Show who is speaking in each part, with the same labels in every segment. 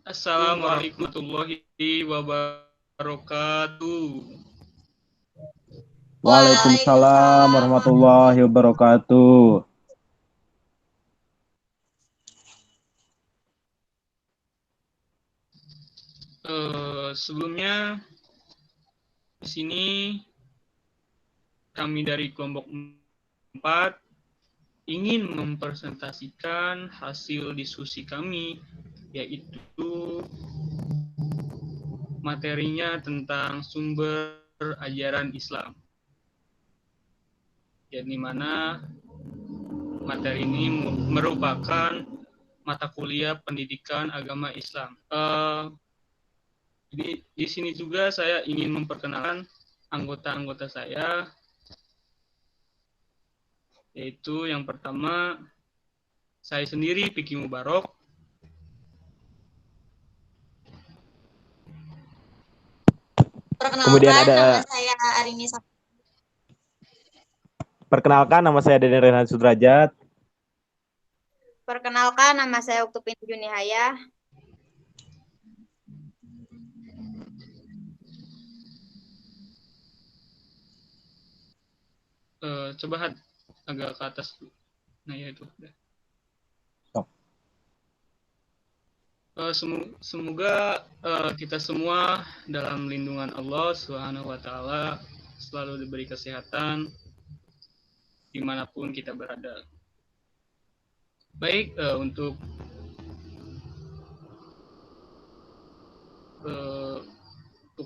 Speaker 1: Assalamualaikum warahmatullahi wabarakatuh.
Speaker 2: Waalaikumsalam warahmatullahi wabarakatuh.
Speaker 1: Sebelumnya di sini kami dari kelompok 4 ingin mempresentasikan hasil diskusi kami, yaitu materinya tentang sumber ajaran Islam. Yang dimana materi ini merupakan mata kuliah pendidikan agama Islam. Di sini juga saya ingin memperkenalkan anggota-anggota saya, yaitu yang pertama saya sendiri Piki Mubarok.
Speaker 2: Kemudian ada
Speaker 3: saya Arini.
Speaker 2: Perkenalkan, nama saya Deden Rehan Sudrajat.
Speaker 3: Perkenalkan, nama saya Uktupin Junihaya.
Speaker 1: Coba agak ke atas. Nah ya itu. Semoga kita semua dalam lindungan Allah Subhanahu wa Ta'ala selalu diberi kesehatan dimanapun kita berada. Baik, untuk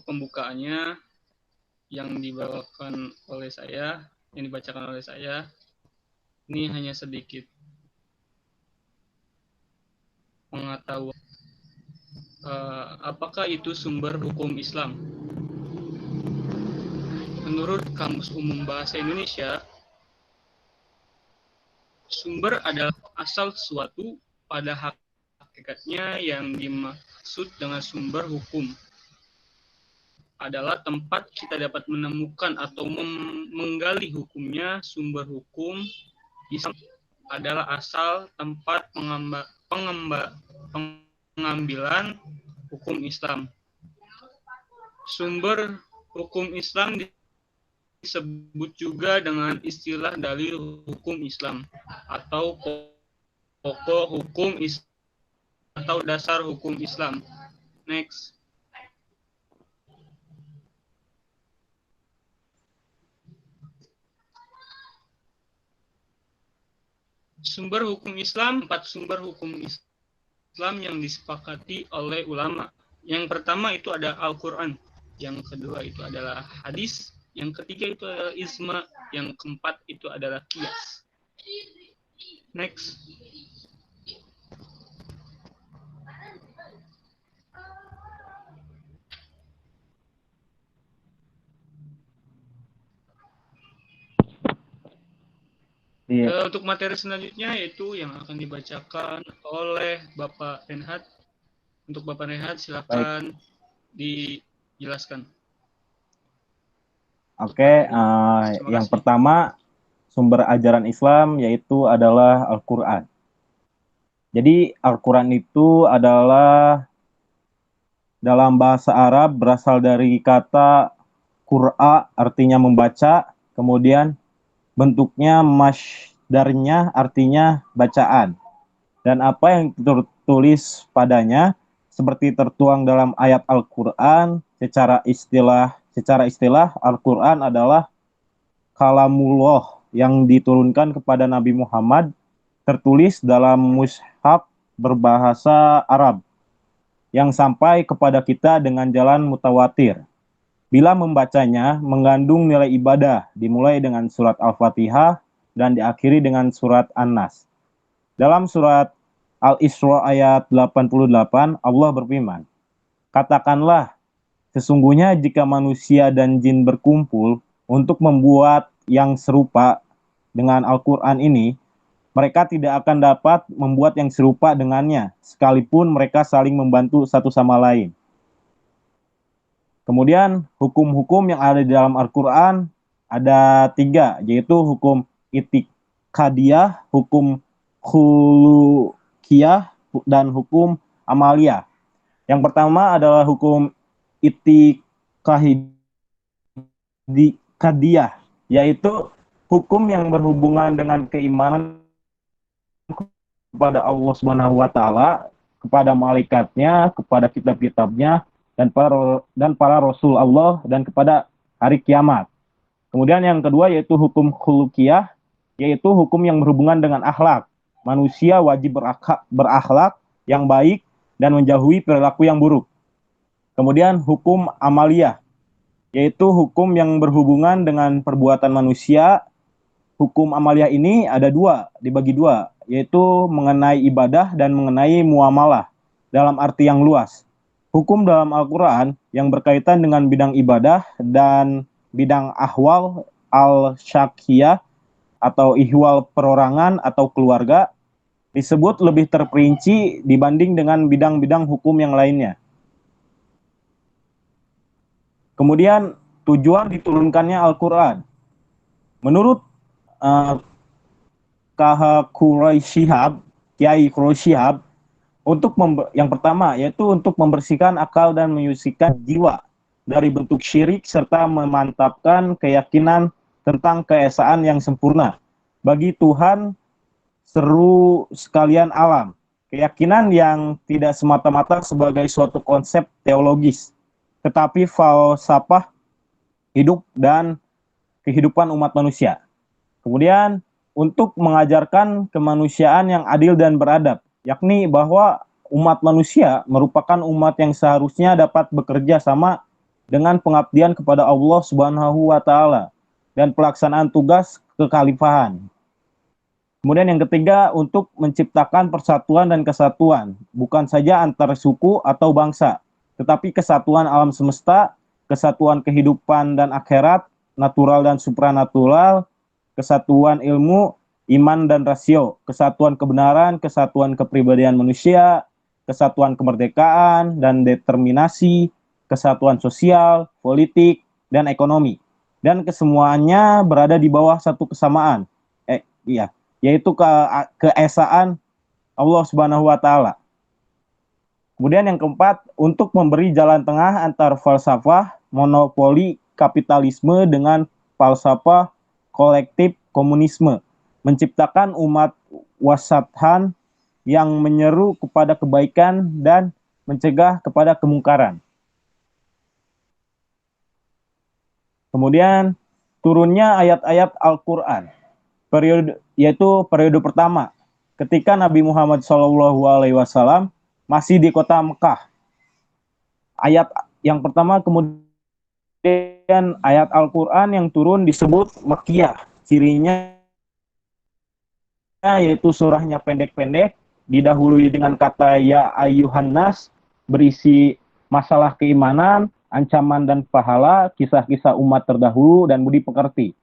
Speaker 1: pembukaannya yang dibawakan oleh saya, yang dibacakan oleh saya, ini hanya sedikit mengetahui apakah itu sumber hukum Islam. Menurut Kamus Umum Bahasa Indonesia, sumber adalah asal sesuatu pada hakikatnya. Yang dimaksud dengan sumber hukum adalah tempat kita dapat menemukan atau menggali hukumnya. Sumber hukum Islam adalah asal tempat pengambilan hukum Islam. Sumber hukum Islam disebut juga dengan istilah dalil hukum Islam atau pokok hukum Islam atau dasar hukum Islam. Next. Sumber hukum Islam, 4 sumber hukum Islam yang disepakati oleh ulama. Yang pertama itu ada Al-Quran, yang kedua itu adalah hadis, yang ketiga itu adalah ijma, yang keempat itu adalah qiyas. Next. Untuk materi selanjutnya yaitu yang akan dibacakan oleh Bapak Renhat. Untuk Bapak Renhat silakan dijelaskan.
Speaker 2: Oke, yang pertama sumber ajaran Islam yaitu adalah Al-Quran. Jadi Al-Quran itu adalah dalam bahasa Arab berasal dari kata Qur'a, artinya membaca, kemudian bentuknya masdarnya artinya bacaan. Dan apa yang tertulis padanya seperti tertuang dalam ayat Al-Quran. Secara istilah Al-Quran adalah kalamullah yang diturunkan kepada Nabi Muhammad, tertulis dalam mushaf berbahasa Arab yang sampai kepada kita dengan jalan mutawatir. Bila membacanya mengandung nilai ibadah, dimulai dengan surat Al-Fatihah dan diakhiri dengan surat An-Nas. Dalam surat Al-Isra ayat 88, Allah berfirman, "Katakanlah, sesungguhnya jika manusia dan jin berkumpul untuk membuat yang serupa dengan Al-Quran ini, mereka tidak akan dapat membuat yang serupa dengannya, sekalipun mereka saling membantu satu sama lain." Kemudian hukum-hukum yang ada di dalam Al-Quran ada 3, yaitu hukum itikadiyah, hukum khulukiyah, dan hukum amaliyah. Yang pertama adalah hukum itikadiyah, yaitu hukum yang berhubungan dengan keimanan kepada Allah Subhanahu wa taala, kepada malaikatnya, kepada kitab-kitabnya dan para rasul Allah dan kepada hari kiamat. Kemudian yang kedua yaitu hukum khuluqiyah, yaitu hukum yang berhubungan dengan akhlak. Manusia wajib berakhlak yang baik dan menjauhi perilaku yang buruk. Kemudian hukum amaliyah, yaitu hukum yang berhubungan dengan perbuatan manusia. Hukum amaliyah ini ada dua, dibagi dua, yaitu mengenai ibadah dan mengenai muamalah dalam arti yang luas. Hukum dalam Al-Quran yang berkaitan dengan bidang ibadah dan bidang ahwal al-syakiyah atau ihwal perorangan atau keluarga disebut lebih terperinci dibanding dengan bidang-bidang hukum yang lainnya. Kemudian tujuan diturunkannya Al-Quran. Menurut Kiai Quraisyihab, yang pertama yaitu untuk membersihkan akal dan menyucikan jiwa dari bentuk syirik serta memantapkan keyakinan tentang keesaan yang sempurna bagi Tuhan seru sekalian alam. Keyakinan yang tidak semata-mata sebagai suatu konsep teologis, tetapi falsafah hidup dan kehidupan umat manusia. Kemudian untuk mengajarkan kemanusiaan yang adil dan beradab, yakni bahwa umat manusia merupakan umat yang seharusnya dapat bekerja sama dengan pengabdian kepada Allah Subhanahu wa taala dan pelaksanaan tugas kekhalifahan. Kemudian yang ketiga untuk menciptakan persatuan dan kesatuan, bukan saja antar suku atau bangsa, tetapi kesatuan alam semesta, kesatuan kehidupan dan akhirat, natural dan supranatural, kesatuan ilmu, iman dan rasio, kesatuan kebenaran, kesatuan kepribadian manusia, kesatuan kemerdekaan dan determinasi, kesatuan sosial, politik, dan ekonomi. Dan kesemuanya berada di bawah satu kesamaan, yaitu keesaan Allah Subhanahu wa taala. Kemudian yang keempat, untuk memberi jalan tengah antar falsafah monopoli kapitalisme dengan falsafah kolektif komunisme, menciptakan umat wasathan yang menyeru kepada kebaikan dan mencegah kepada kemungkaran. Kemudian turunnya ayat-ayat Al-Quran, yaitu periode pertama, ketika Nabi Muhammad SAW masih di kota Mekah. Ayat yang pertama, kemudian ayat Al-Quran yang turun disebut Makkiyah. Cirinya yaitu surahnya pendek-pendek, didahului dengan kata ya ayyuhan nas, berisi masalah keimanan, ancaman dan pahala, kisah-kisah umat terdahulu dan budi pekerti.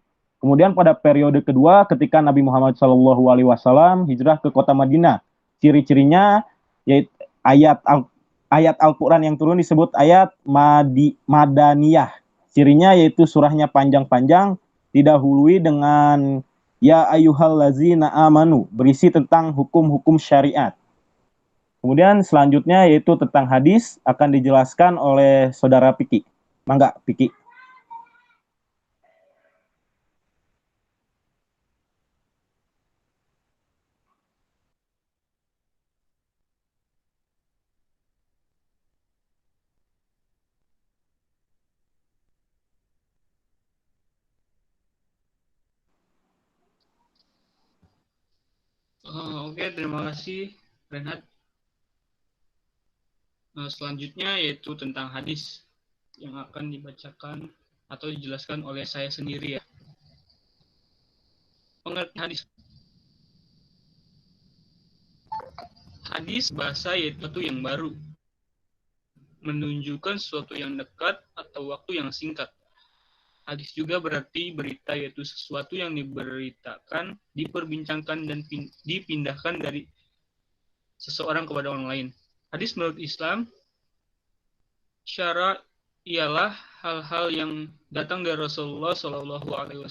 Speaker 2: Kemudian pada periode kedua ketika Nabi Muhammad SAW hijrah ke kota Madinah, ciri-cirinya yaitu ayat Al-Quran yang turun disebut ayat Madaniyah. Cirinya yaitu surahnya panjang-panjang, didahului dengan ya ayyuhallazina amanu, berisi tentang hukum-hukum syariat. Kemudian selanjutnya yaitu tentang hadis akan dijelaskan oleh saudara Piki. Mangga Piki.
Speaker 1: Oke, terima kasih Renhat. Selanjutnya yaitu tentang hadis yang akan dibacakan atau dijelaskan oleh saya sendiri ya. Pengertian hadis. Hadis bahasa yaitu sesuatu yang baru, menunjukkan sesuatu yang dekat atau waktu yang singkat. Hadis juga berarti berita, yaitu sesuatu yang diberitakan, diperbincangkan, dan dipindahkan dari seseorang kepada orang lain. Hadis menurut Islam, syara ialah hal-hal yang datang dari Rasulullah SAW,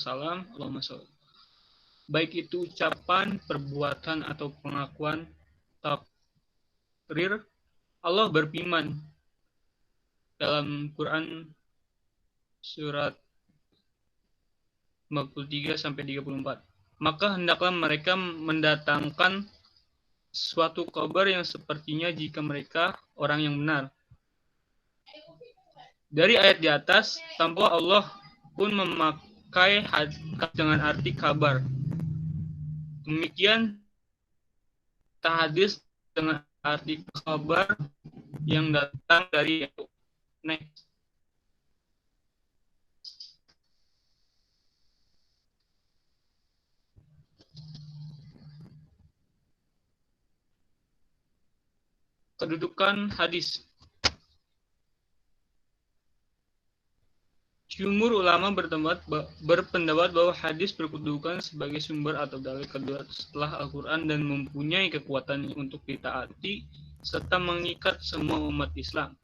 Speaker 1: baik itu ucapan, perbuatan, atau pengakuan, takrir, Allah berfirman dalam Quran surat 53 sampai 34. Maka hendaklah mereka mendatangkan suatu kabar yang sepertinya jika mereka orang yang benar. Dari ayat di atas, tanpa Allah pun memakai dengan arti kabar. Demikian hadis dengan arti kabar yang datang dari next. Kedudukan hadis. Jumhur ulama berpendapat bahwa hadis berkedudukan sebagai sumber atau dalil kedua setelah Al-Quran dan mempunyai kekuatan untuk ditaati serta mengikat semua umat Islam.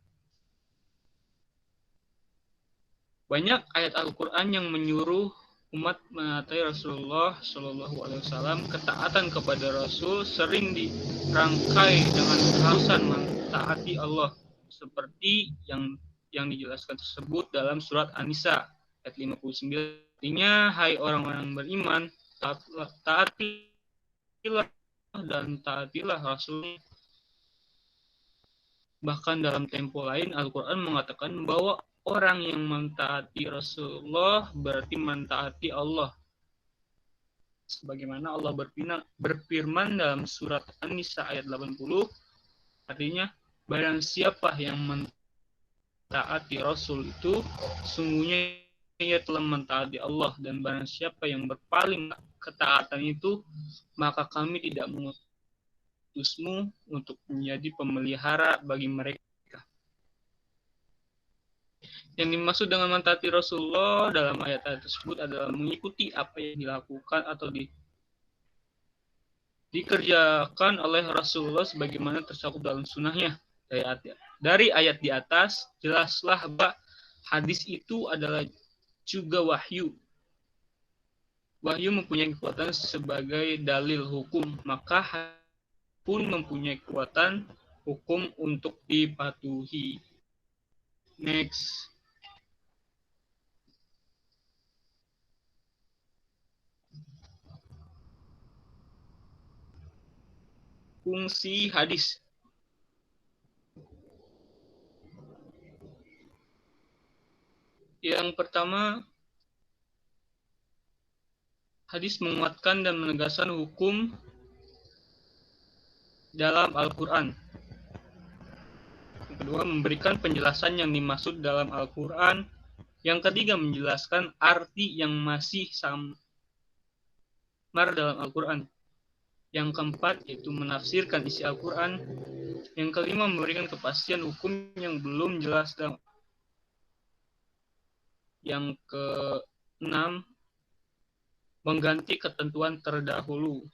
Speaker 1: Banyak ayat Al-Quran yang menyuruh umat menaati Rasulullah Shallallahu Alaihi Wasallam. Ketaatan kepada Rasul sering dirangkai dengan keharusan mentaati Allah, seperti yang dijelaskan tersebut dalam surat An-Nisa ayat 59. Artinya, hai orang-orang beriman, taatilah dan taatilah Rasul. Bahkan dalam tempo lain Al-Quran mengatakan bahwa orang yang mentaati Rasulullah berarti mentaati Allah. Sebagaimana Allah berfirman dalam surat An-Nisa ayat 80, artinya barang siapa yang mentaati Rasul itu sungguhnya ia telah mentaati Allah, dan barang siapa yang berpaling ketaatan itu maka kami tidak mengutusmu untuk menjadi pemelihara bagi mereka. Yang dimaksud dengan mentaati Rasulullah dalam ayat-ayat tersebut adalah mengikuti apa yang dilakukan atau dikerjakan oleh Rasulullah sebagaimana tercakup dalam sunnahnya. Dari ayat di atas, jelaslah bahwa hadis itu adalah juga wahyu. Wahyu mempunyai kekuatan sebagai dalil hukum, maka pun mempunyai kekuatan hukum untuk dipatuhi. Next. Fungsi hadis. Yang pertama, hadis menguatkan dan menegaskan hukum dalam Al-Quran. Yang kedua, memberikan penjelasan yang dimaksud dalam Al-Quran. Yang ketiga, menjelaskan arti yang masih samar dalam Al-Quran. Yang keempat, yaitu menafsirkan isi Al-Quran. Yang kelima, memberikan kepastian hukum yang belum jelas. Yang keenam, mengganti ketentuan terdahulu.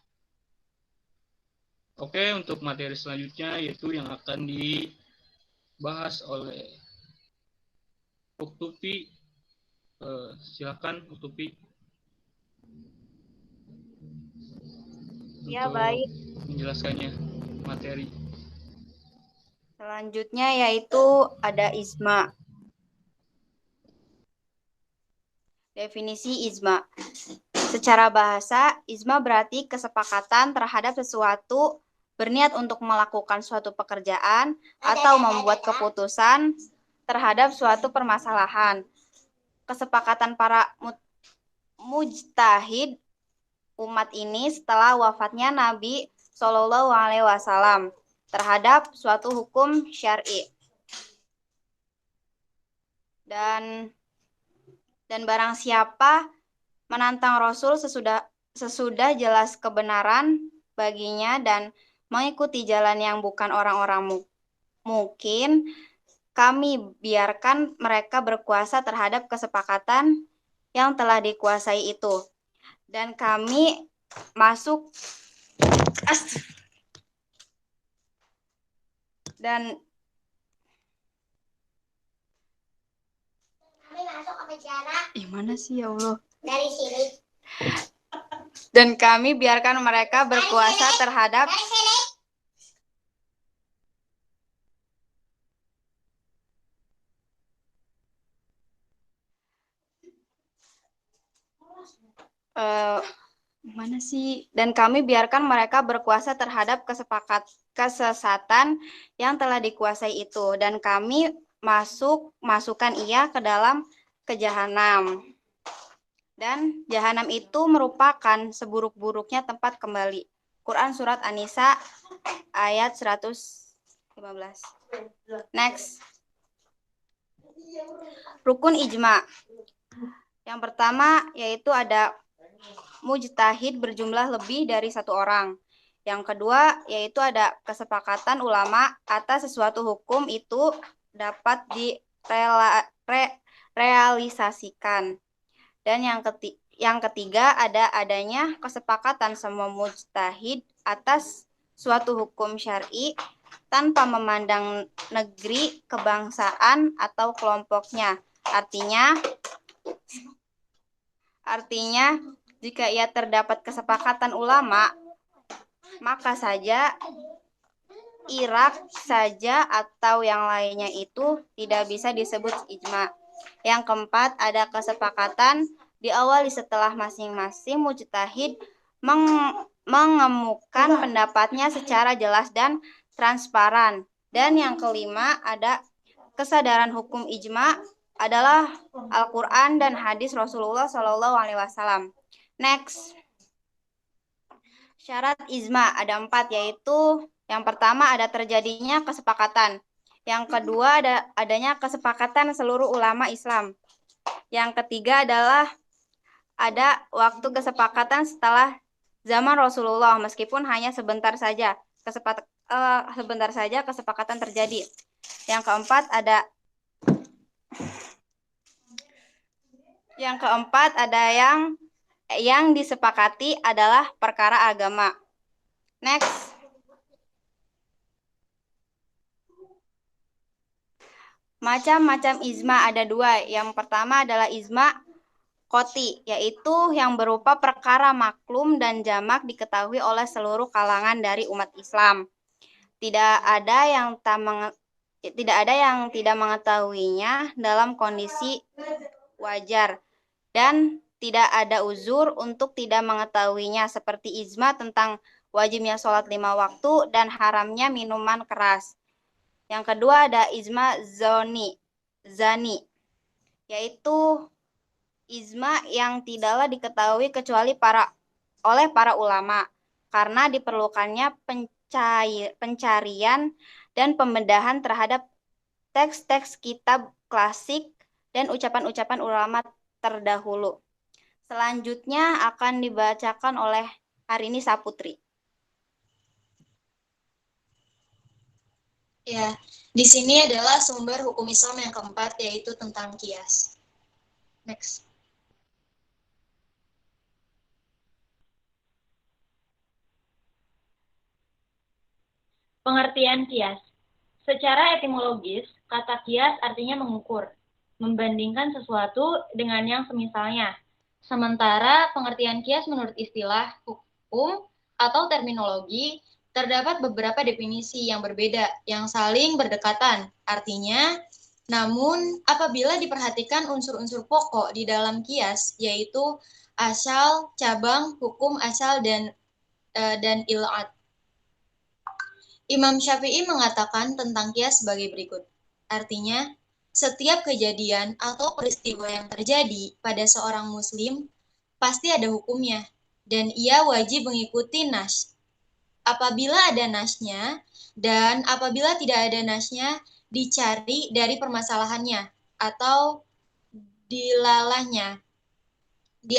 Speaker 1: Oke, untuk materi selanjutnya yaitu yang akan dibahas oleh Uktubi. Silakan Uktubi.
Speaker 3: Ya, baik.
Speaker 1: Menjelaskannya materi.
Speaker 3: Selanjutnya yaitu ada ijma. Definisi ijma. Secara bahasa, ijma berarti kesepakatan terhadap sesuatu, berniat untuk melakukan suatu pekerjaan atau membuat keputusan terhadap suatu permasalahan. Kesepakatan para mujtahid umat ini setelah wafatnya Nabi Shallallahu Alaihi Wasallam terhadap suatu hukum syar'i. Dan barang siapa menantang Rasul sesudah jelas kebenaran baginya dan mengikuti jalan yang bukan orang-orang mungkin, kami biarkan mereka berkuasa terhadap kesepakatan yang telah dikuasai itu. Dan kami masuk ke penjara. Mana sih ya Allah? Dari sini. Dan kami biarkan mereka berkuasa terhadap Mana sih? Dan kami biarkan mereka berkuasa terhadap kesesatan yang telah dikuasai itu, dan kami masukkan ia ke dalam jahanam. Dan jahanam itu merupakan seburuk-buruknya tempat kembali. Quran Surat An-Nisa ayat 115. Next. Rukun ijma. Yang pertama yaitu ada mujtahid berjumlah lebih dari satu orang. Yang kedua yaitu ada kesepakatan ulama atas sesuatu hukum itu dapat direalisasikan. Dan yang ketiga ada adanya kesepakatan semua mujtahid atas suatu hukum syar'i tanpa memandang negeri, kebangsaan, atau kelompoknya. Artinya jika ia terdapat kesepakatan ulama, maka saja Irak saja atau yang lainnya itu tidak bisa disebut ijma. Yang keempat, ada kesepakatan diawali setelah masing-masing mujtahid mengemukakan pendapatnya secara jelas dan transparan. Dan yang kelima, ada kesadaran hukum ijma adalah Al-Quran dan hadis Rasulullah SAW. Next. Syarat ijma ada 4, yaitu yang pertama ada terjadinya kesepakatan. Yang kedua adanya kesepakatan seluruh ulama Islam. Yang ketiga adalah ada waktu kesepakatan setelah zaman Rasulullah, meskipun hanya sebentar saja kesepakatan terjadi. Yang keempat ada yang disepakati adalah perkara agama. Next. Macam-macam ijma ada 2. Yang pertama adalah ijma qot'i, yaitu yang berupa perkara maklum dan jamak diketahui oleh seluruh kalangan dari umat Islam. Tidak ada yang tidak mengetahuinya dalam kondisi wajar, dan tidak ada uzur untuk tidak mengetahuinya, seperti ijma tentang wajibnya sholat 5 waktu dan haramnya minuman keras. Yang kedua ada ijma zani, yaitu ijma yang tidaklah diketahui kecuali oleh para ulama, karena diperlukannya pencarian dan pembedahan terhadap teks-teks kitab klasik dan ucapan-ucapan ulama terdahulu. Selanjutnya akan dibacakan oleh Harini Saputri.
Speaker 4: Ya, di sini adalah sumber hukum Islam yang keempat, yaitu tentang qiyas. Next.
Speaker 5: Pengertian qiyas. Secara etimologis, kata qiyas artinya mengukur, membandingkan sesuatu dengan yang semisalnya. Sementara pengertian qiyas menurut istilah hukum atau terminologi, terdapat beberapa definisi yang berbeda, yang saling berdekatan. Artinya, namun apabila diperhatikan unsur-unsur pokok di dalam qiyas, yaitu asal, cabang, hukum asal, dan il'at. Imam Syafi'i mengatakan tentang qiyas sebagai berikut. Artinya, setiap kejadian atau peristiwa yang terjadi pada seorang muslim pasti ada hukumnya, dan ia wajib mengikuti nas. Apabila ada nasnya, dan apabila tidak ada nasnya, dicari dari permasalahannya atau dilalahnya di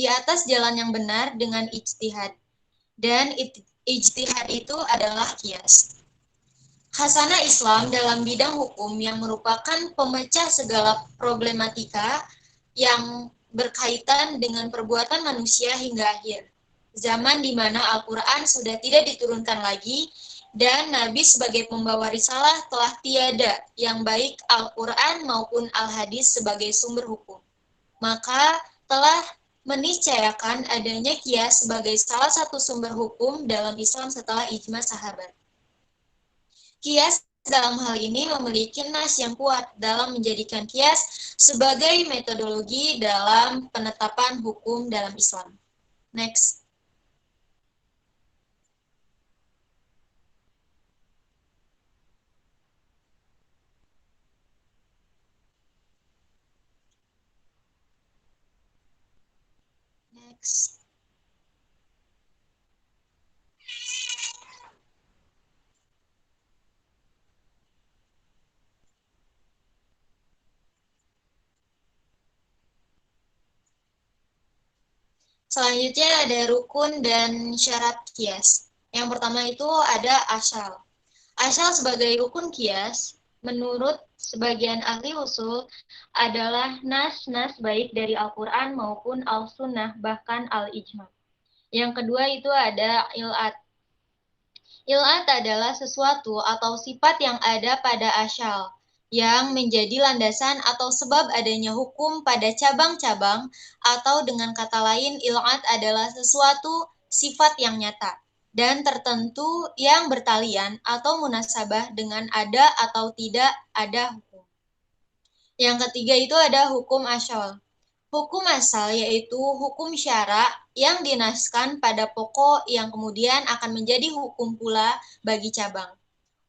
Speaker 5: atas jalan yang benar dengan ijtihad. Dan ijtihad itu adalah qiyas. Khasanah Islam dalam bidang hukum yang merupakan pemecah segala problematika yang berkaitan dengan perbuatan manusia hingga akhir zaman di mana Al-Quran sudah tidak diturunkan lagi dan Nabi sebagai pembawa risalah telah tiada, yang baik Al-Quran maupun Al-Hadis sebagai sumber hukum. Maka telah meniscayakan adanya qiyas sebagai salah satu sumber hukum dalam Islam setelah ijma sahabat. Qiyas
Speaker 4: dalam hal ini memiliki nas yang kuat dalam menjadikan kias sebagai metodologi dalam penetapan hukum dalam Islam. Next. Next. Selanjutnya ada rukun dan syarat kias. Yang pertama itu ada asal. Asal sebagai rukun kias, menurut sebagian ahli usul, adalah nas-nas baik dari Al-Quran maupun Al-Sunnah, bahkan Al-Ijma. Yang kedua itu ada ilat. Ilat adalah sesuatu atau sifat yang ada pada asal, yang menjadi landasan atau sebab adanya hukum pada cabang-cabang, atau dengan kata lain, ilat adalah sesuatu sifat yang nyata dan tertentu yang bertalian atau munasabah dengan ada atau tidak ada hukum. Yang ketiga itu ada hukum asal. Hukum asal yaitu hukum syara yang dinaskan pada pokok yang kemudian akan menjadi hukum pula bagi cabang.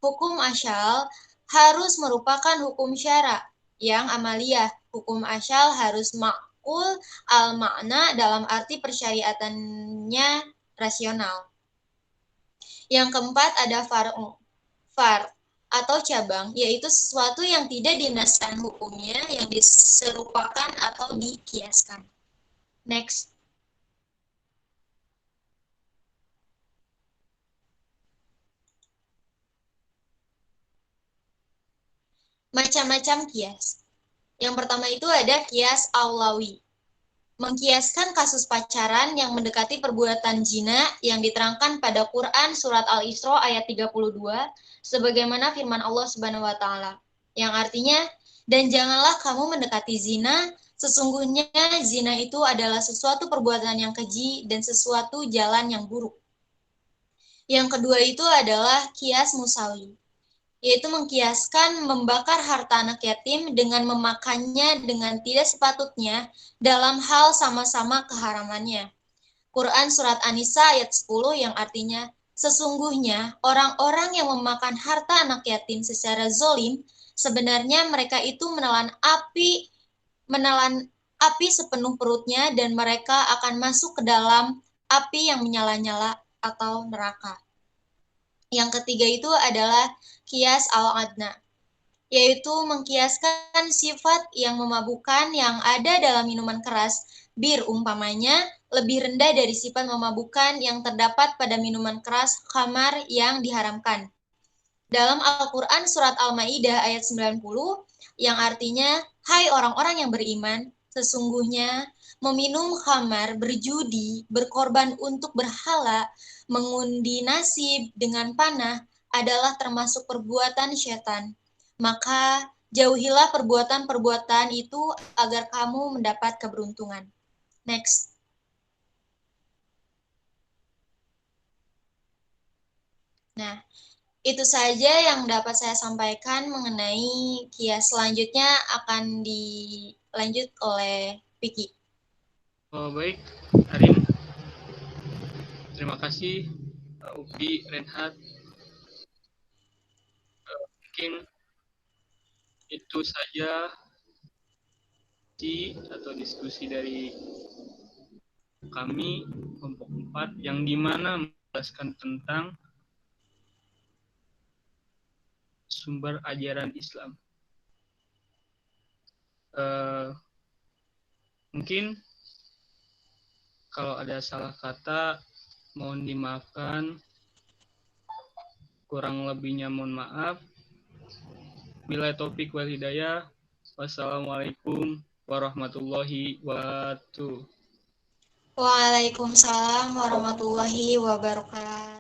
Speaker 4: Hukum asal harus merupakan hukum syara yang amaliyah. Hukum asal harus ma'kul al-makna dalam arti persyariatannya rasional. Yang keempat ada far atau cabang, yaitu sesuatu yang tidak dinaskan hukumnya, yang diserupakan atau dikiaskan. Next. Macam-macam kias. Yang pertama itu ada kias aulawi. Mengkiaskan kasus pacaran yang mendekati perbuatan zina yang diterangkan pada Quran surat Al-Isra ayat 32 sebagaimana firman Allah Subhanahu wa taala yang artinya, dan janganlah kamu mendekati zina, sesungguhnya zina itu adalah sesuatu perbuatan yang keji dan sesuatu jalan yang buruk. Yang kedua itu adalah kias musawi, yaitu mengkiaskan membakar harta anak yatim dengan memakannya dengan tidak sepatutnya dalam hal sama-sama keharamannya. Quran Surat An-Nisa ayat 10 yang artinya, sesungguhnya orang-orang yang memakan harta anak yatim secara zolim, sebenarnya mereka itu menelan api sepenuh perutnya dan mereka akan masuk ke dalam api yang menyala-nyala atau neraka. Yang ketiga itu adalah kias al-adna, yaitu mengkiaskan sifat yang memabukkan yang ada dalam minuman keras, bir umpamanya, lebih rendah dari sifat memabukkan yang terdapat pada minuman keras khamar yang diharamkan. Dalam Al-Quran Surat Al-Ma'idah ayat 90, yang artinya, hai orang-orang yang beriman, sesungguhnya meminum khamar, berjudi, berkorban untuk berhala, mengundi nasib dengan panah adalah termasuk perbuatan syaitan. Maka jauhilah perbuatan-perbuatan itu agar kamu mendapat keberuntungan. Next. Nah, itu saja yang dapat saya sampaikan mengenai kias. Selanjutnya akan dilanjut oleh Vicky.
Speaker 1: Oh, baik, Arin. Terima kasih, Upi, Renhat. Mungkin itu saja diskusi dari kami kelompok 4 yang dimana menjelaskan tentang sumber ajaran Islam. Mungkin kalau ada salah kata mohon dimaafkan, kurang lebihnya mohon maaf. Billahi taufik wal hidayah. Wassalamualaikum warahmatullahi wabarakatuh.
Speaker 4: Waalaikumsalam warahmatullahi wabarakatuh.